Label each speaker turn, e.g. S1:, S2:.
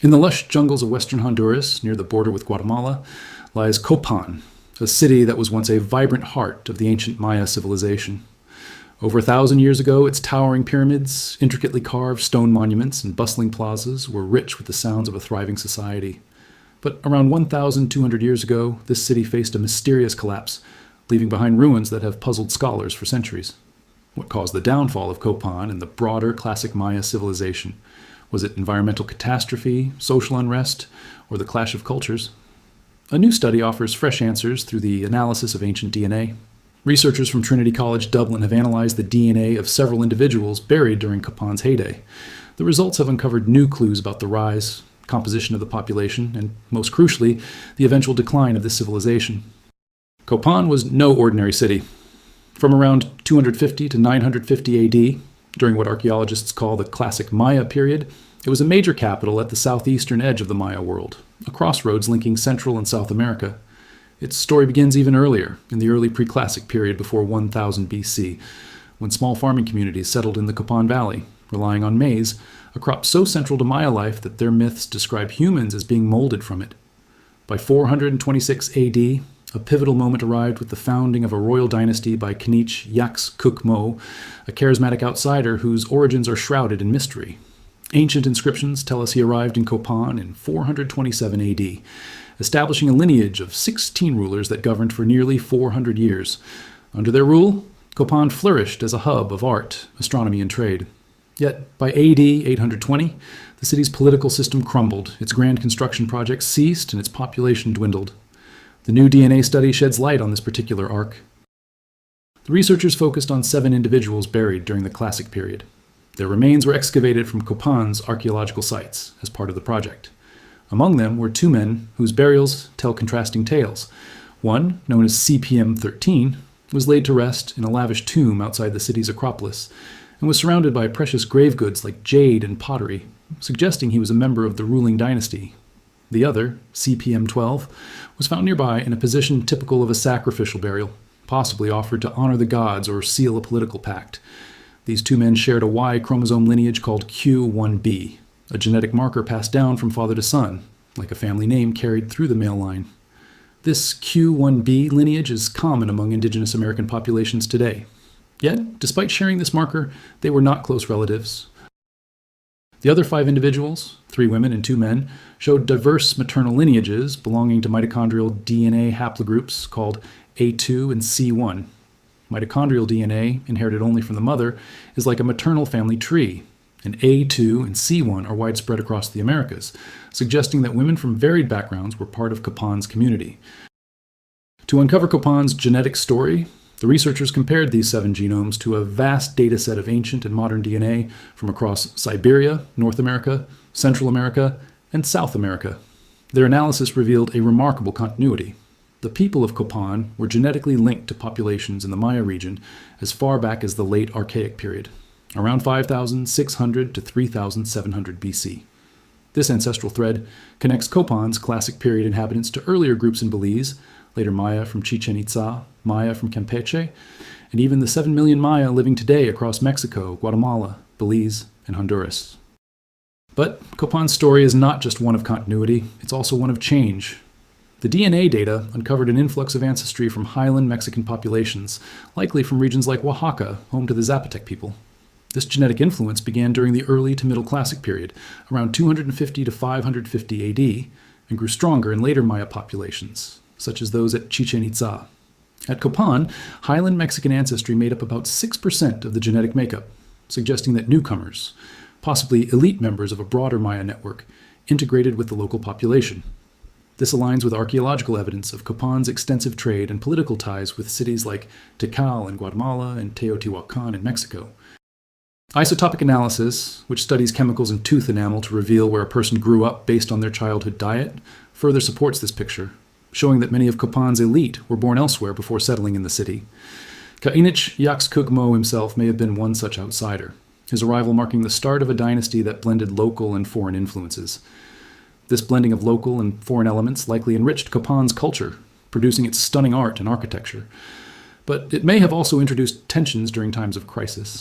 S1: In the lush jungles of western Honduras, near the border with Guatemala, lies Copán, a city that was once a vibrant heart of the ancient Maya civilization. Over 1,000 years ago, its towering pyramids, intricately carved stone monuments, and bustling plazas were rich with the sounds of a thriving society. But around 1,200 years ago, this city faced a mysterious collapse, leaving behind ruins that have puzzled scholars for centuries. What caused the downfall of Copán and the broader classic Maya civilization? Was it environmental catastrophe, social unrest, or the clash of cultures? A new study offers fresh answers through the analysis of ancient DNA. Researchers from Trinity College Dublin have analyzed the DNA of several individuals buried during Copán's heyday. The results have uncovered new clues about the rise, composition of the population, and, most crucially, the eventual decline of this civilization. Copán was no ordinary city. From around 250 to 950 AD, during what archaeologists call the Classic Maya period, it was a major capital at the southeastern edge of the Maya world, a crossroads linking Central and South America. Its story begins even earlier, in the early pre-classic period before 1000 BC, when small farming communities settled in the Copán Valley, relying on maize, a crop so central to Maya life that their myths describe humans as being molded from it. By 426 AD, a pivotal moment arrived with the founding of a royal dynasty by Chichén Itzá, a charismatic outsider whose origins are shrouded in mystery. Ancient inscriptions tell us he arrived in Copán in 427 AD, establishing a lineage of 16 rulers that governed for nearly 400 years. Under their rule, Copán flourished as a hub of art, astronomy, and trade. Yet, by AD 820, the city's political system crumbled, its grand construction projects ceased, and its population dwindled. The new DNA study sheds light on this particular arc. The researchers focused on 7 individuals buried during the Classic period. Their remains were excavated from Copán's archaeological sites as part of the project. Among them were 2 men whose burials tell contrasting tales. One, known as CPM-13, was laid to rest in a lavish tomb outside the city's Acropolis and was surrounded by precious grave goods like jade and pottery, suggesting he was a member of the ruling dynasty. The other, CPM-12, was found nearby in a position typical of a sacrificial burial, possibly offered to honor the gods or seal a political pact. These 2 men shared a Y chromosome lineage called Q1b, a genetic marker passed down from father to son, like a family name carried through the male line. This Q1b lineage is common among indigenous American populations today. Yet, despite sharing this marker, they were not close relatives. The other 5 individuals, 3 women and 2 men, showed diverse maternal lineages belonging to mitochondrial DNA haplogroups called A2 and C1. Mitochondrial DNA, inherited only from the mother, is like a maternal family tree, and A2 and C1 are widespread across the Americas, suggesting that women from varied backgrounds were part of Copán's community. To uncover Copán's genetic story, the researchers compared these 7 genomes to a vast data set of ancient and modern DNA from across Siberia, North America, Central America, and South America. Their analysis revealed a remarkable continuity. The people of Copán were genetically linked to populations in the Maya region as far back as the Late Archaic period, around 5,600 to 3,700 BC. This ancestral thread connects Copán's Classic period inhabitants to earlier groups in Belize, later Maya from Chichén Itzá, Maya from Campeche, and even the 7 million Maya living today across Mexico, Guatemala, Belize, and Honduras. But Copán's story is not just one of continuity, it's also one of change. The DNA data uncovered an influx of ancestry from highland Mexican populations, likely from regions like Oaxaca, home to the Zapotec people. This genetic influence began during the early to middle Classic period, around 250 to 550 AD, and grew stronger in later Maya populations, such as those at Chichén Itzá. At Copán, highland Mexican ancestry made up about 6% of the genetic makeup, suggesting that newcomers, possibly elite members of a broader Maya network, integrated with the local population. This aligns with archaeological evidence of Copán's extensive trade and political ties with cities like Tikal in Guatemala and Teotihuacan in Mexico. Isotopic analysis, which studies chemicals in tooth enamel to reveal where a person grew up based on their childhood diet, further supports this picture, showing that many of Copán's elite were born elsewhere before settling in the city. Kainich Yaxkugmo himself may have been one such outsider, his arrival marking the start of a dynasty that blended local and foreign influences. This blending of local and foreign elements likely enriched Copán's culture, producing its stunning art and architecture. But it may have also introduced tensions during times of crisis.